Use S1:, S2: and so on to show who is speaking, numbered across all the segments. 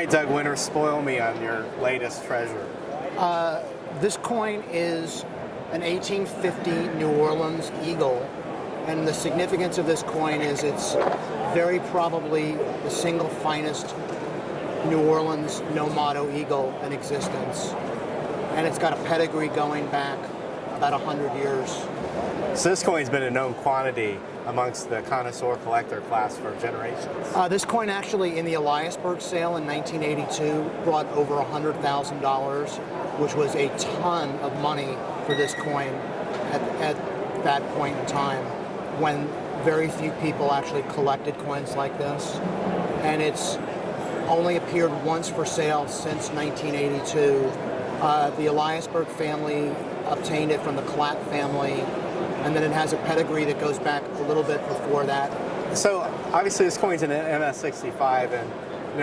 S1: right, Doug Winter, spoil me on your latest treasure.
S2: This coin is an 1850 New Orleans eagle, and the significance of this coin is it's very probably the single finest New Orleans no-motto eagle in existence, and it's got a pedigree going back about 100 years.
S1: So this coin's been a known quantity amongst the connoisseur collector class for generations.
S2: This coin actually in the Eliasberg sale in 1982 brought over $100,000, which was a ton of money for this coin at that point in time, when very few people actually collected coins like this. And it's only appeared once for sale since 1982. The Eliasberg family obtained it from the Clapp family, and then it has a pedigree that goes back a little bit before that.
S1: So obviously this coin's an MS65, and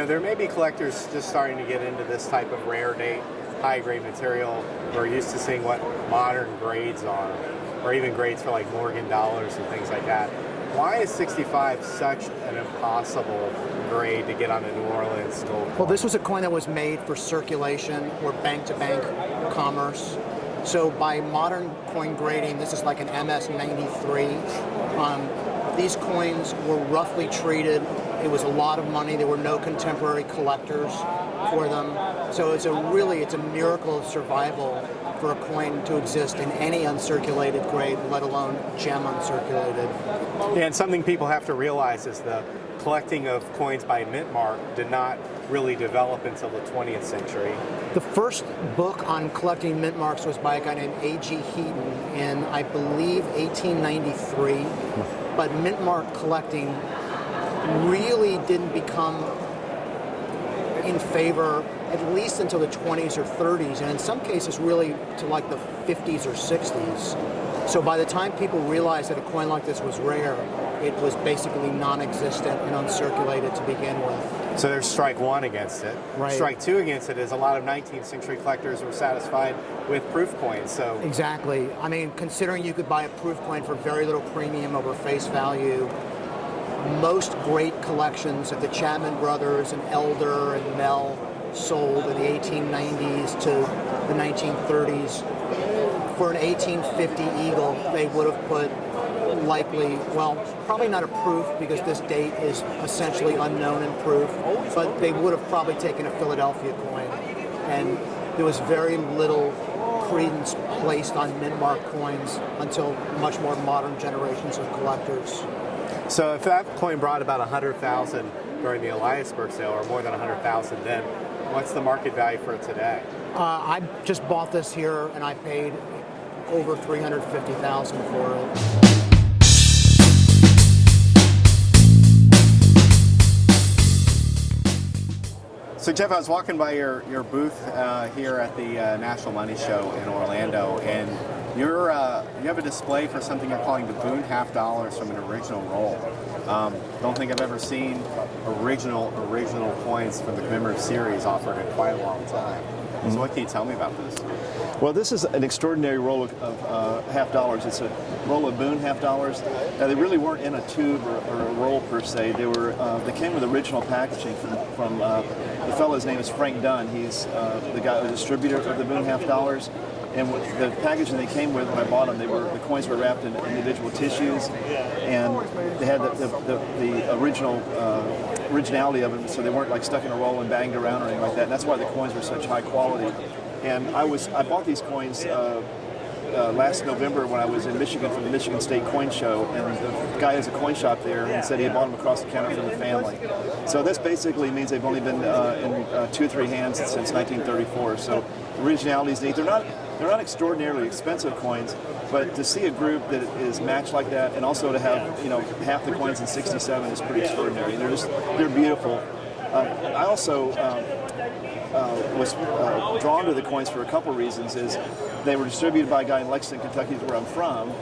S1: there may be collectors just starting to get into this type of rare date, high grade material. We're used to seeing what modern grades are, or even grades for like Morgan dollars and things like that. Why is 65 such an impossible grade to get on a New Orleans gold coin?
S2: Well, this was a coin that was made for circulation or bank-to-bank commerce. So by modern coin grading, this is like an MS93. These coins were roughly treated. It was a lot of money. There were no contemporary collectors for them. So it's a miracle of survival for a coin to exist in any uncirculated grade, let alone gem uncirculated.
S1: Yeah, and something people have to realize is the collecting of coins by mint mark did not really develop until the 20th century.
S2: The first book on collecting mint marks was by a guy named A.G. Heaton in, I believe, 1893. But mint mark collecting really didn't become in favor at least until the 20s or 30s, and in some cases really to like the 50s or 60s. So by the time people realized that a coin like this was rare, it was basically non-existent and uncirculated to begin with.
S1: So there's strike one against it.
S2: Right.
S1: Strike two against it is a lot of 19th century collectors were satisfied with proof coins. So
S2: exactly. I mean, considering you could buy a proof coin for very little premium over face value, most great collections of the Chapman brothers and Elder and Mell sold in the 1890s to the 1930s. For an 1850 eagle, they would have put likely, well, probably not a proof because this date is essentially unknown in proof, but they would have probably taken a Philadelphia coin. And there was very little credence placed on mint-mark coins until much more modern generations of collectors.
S1: So if that coin brought about 100,000 during the Eliasberg sale, or more than 100,000 then, what's the market value for it today?
S2: I just bought this here and I paid over $350,000 for it.
S1: So Jeff, I was walking by your booth here at the National Money Show in Orlando, and you have a display for something you're calling the Boone $50 from an original roll. Don't think I've ever seen original coins from the commemorative series offered in quite a long time. Mm-hmm. So what can you tell me about this?
S3: Well, this is an extraordinary roll of $50. It's a roll of Boone $50. Now, they really weren't in a tube or a roll per se. They came with original packaging from the fellow's name is Frank Dunn. He's the distributor of the Boone $50. And the packaging they came with when I bought them, the coins were wrapped in individual tissues, and they had the originality of them, so they weren't like stuck in a roll and banged around or anything like that. And that's why the coins were such high quality. And I bought these coins last November when I was in Michigan for the Michigan State Coin Show, and the guy has a coin shop there and said he had bought them across the counter from the family. So this basically means they've only been in 2 or 3 hands since 1934. So originality is neat. They're not extraordinarily expensive coins, but to see a group that is matched like that, and also to have half the coins in '67 is pretty extraordinary. They're beautiful. I also was drawn to the coins for a couple of reasons. Is they were distributed by a guy in Lexington, Kentucky, where I'm from,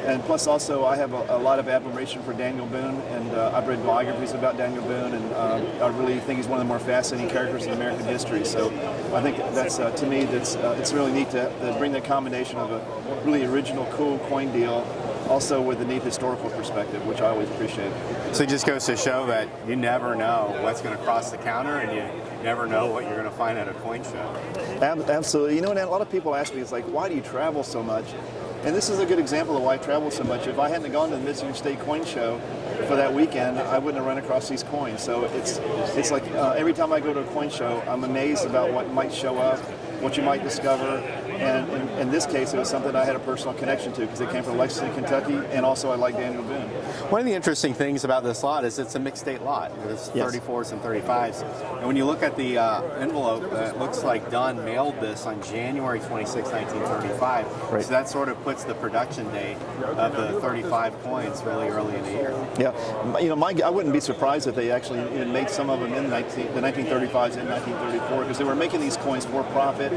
S3: and plus also I have a lot of admiration for Daniel Boone, and I've read biographies about Daniel Boone, and I really think he's one of the more fascinating characters in American history. So I think that's to me it's really neat to bring the combination of a really original, cool coin deal also with a neat historical perspective, which I always appreciate.
S1: So it just goes to show that you never know what's going to cross the counter, and you never know what you're going to find at a coin show.
S3: Absolutely. You know, and a lot of people ask me, it's like, why do you travel so much? And this is a good example of why I travel so much. If I hadn't gone to the Michigan State Coin Show for that weekend, I wouldn't have run across these coins. So it's like every time I go to a coin show, I'm amazed about what might show up, what you might discover. And in this case, it was something I had a personal connection to because it came from Lexington, Kentucky, and also I like Daniel Boone.
S1: One of the interesting things about this lot is it's a mixed state lot. There's 34s and 35s. And when you look at the envelope, it looks like Dunn mailed this on January 26, 1935.
S3: Right.
S1: So that sort of puts the production date of the 35 coins really early in the year.
S3: Yeah, you know, I wouldn't be surprised if they actually made some of them in the 1935s and 1934 because they were making these coins for profit.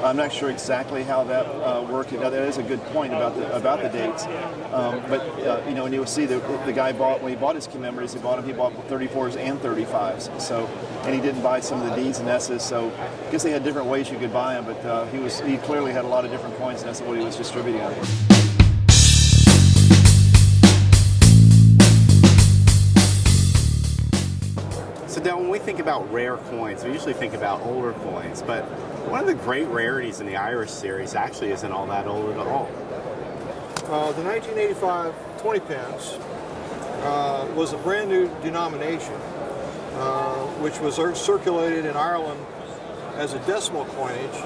S3: I'm not sure exactly how that worked. That is a good point about the dates. But you know, and you'll see the guy when he bought his commemoratives, he bought 34s and 35s. So, and he didn't buy some of the D's and S's. So, I guess they had different ways you could buy them. But he clearly had a lot of different coins, and that's what he was distributing on.
S1: So now when we think about rare coins, we usually think about older coins, but one of the great rarities in the Irish series actually isn't all that old at all.
S4: The 1985 20 pence was a brand new denomination, which was circulated in Ireland as a decimal coinage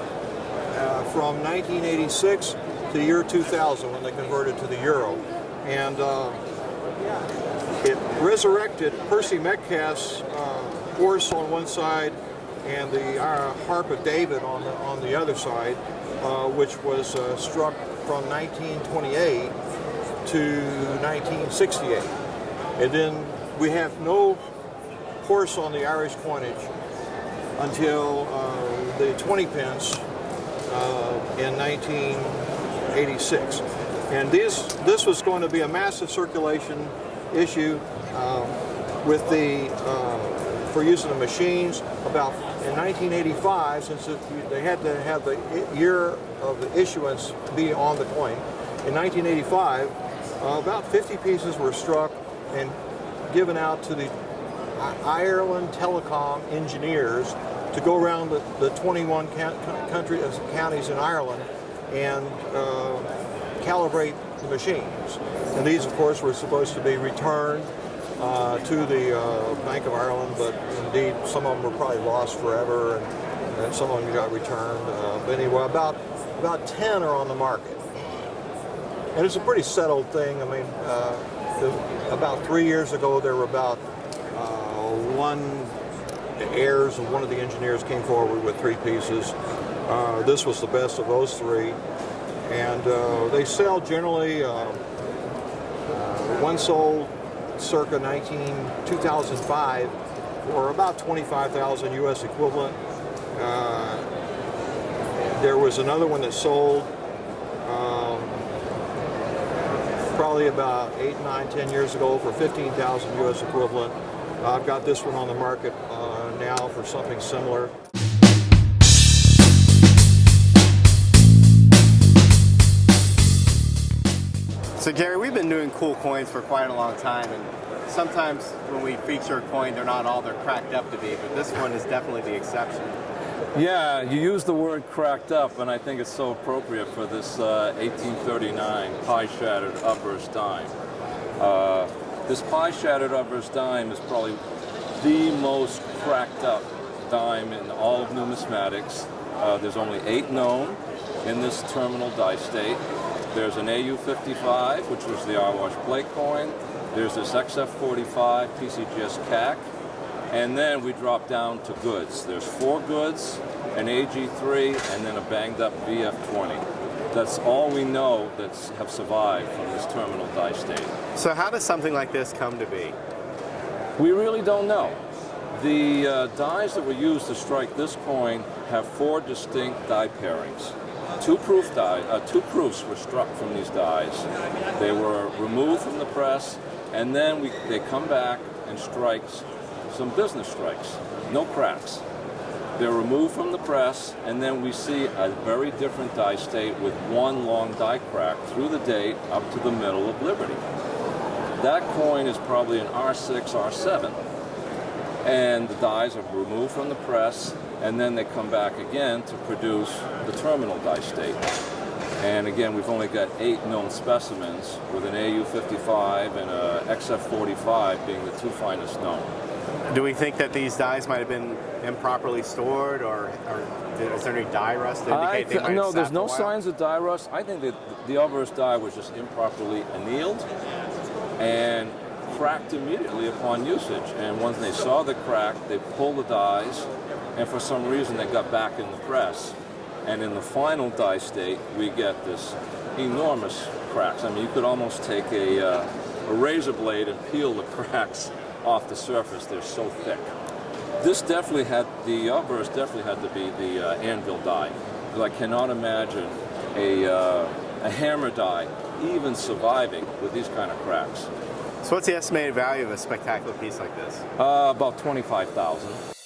S4: from 1986 to the year 2000 when they converted to the euro. And it resurrected Percy Metcalfe's horse on one side and the Harp of David on the other side, which was struck from 1928 to 1968. And then we have no horse on the Irish coinage until the 20 pence in 1986. And this was going to be a massive circulation issue with for using the machines. About in 1985, since they had to have the year of the issuance be on the coin, in 1985, about 50 pieces were struck and given out to the Ireland Telecom engineers to go around the 21 counties in Ireland and calibrate the machines. And these, of course, were supposed to be returned to the Bank of Ireland, but indeed some of them were probably lost forever, and some of them got returned. But anyway, about 10 are on the market. And it's a pretty settled thing. I mean, about 3 years ago, there were about the heirs of one of the engineers came forward with 3 pieces. This was the best of those 3. And they sell generally, one sold circa 2005 for about 25,000 US equivalent. There was another one that sold probably about 8, 9, 10 years ago for 15,000 US equivalent. I've got this one on the market now for something similar.
S1: So Gerry, we've been doing cool coins for quite a long time, and sometimes when we feature a coin, they're not all they're cracked up to be, but this one is definitely the exception.
S5: Yeah, you use the word cracked up, and I think it's so appropriate for this 1839 pie-shattered upburst dime. This pie-shattered upburst dime is probably the most cracked up dime in all of numismatics. There's only 8 known in this terminal die state. There's an AU55, which was the Arwash plate coin. There's this XF45 PCGS CAC. And then we drop down to goods. There's 4 goods, an AG3, and then a banged up VF20. That's all we know that have survived from this terminal die state.
S1: So how does something like this come to be?
S5: We really don't know. The dies that were used to strike this coin have 4 distinct die pairings. 2 proofs were struck from these dies. They were removed from the press, and then they come back and strike some business strikes. No cracks. They're removed from the press, and then we see a very different die state with one long die crack through the date up to the middle of Liberty. That coin is probably an R6, R7. And the dies are removed from the press, and then they come back again to produce the terminal die state. And again, we've only got 8 known specimens, with an AU55 and a XF45 being the 2 finest known.
S1: Do we think that these dies might have been improperly stored, or is there any die rust to indicate they might have
S5: No,
S1: sat
S5: there's
S1: for
S5: no
S1: a while?
S5: signs of die rust. I think that the obverse die was just improperly annealed and cracked immediately upon usage. And once they saw the crack, they pulled the dies, and for some reason they got back in the press. And in the final die state, we get this enormous cracks. I mean, you could almost take a razor blade and peel the cracks off the surface. They're so thick. This definitely had, the obverse definitely had to be the anvil die, because I cannot imagine a hammer die even surviving with these kind of cracks.
S1: So what's the estimated value of a spectacular piece like this?
S5: About $25,000.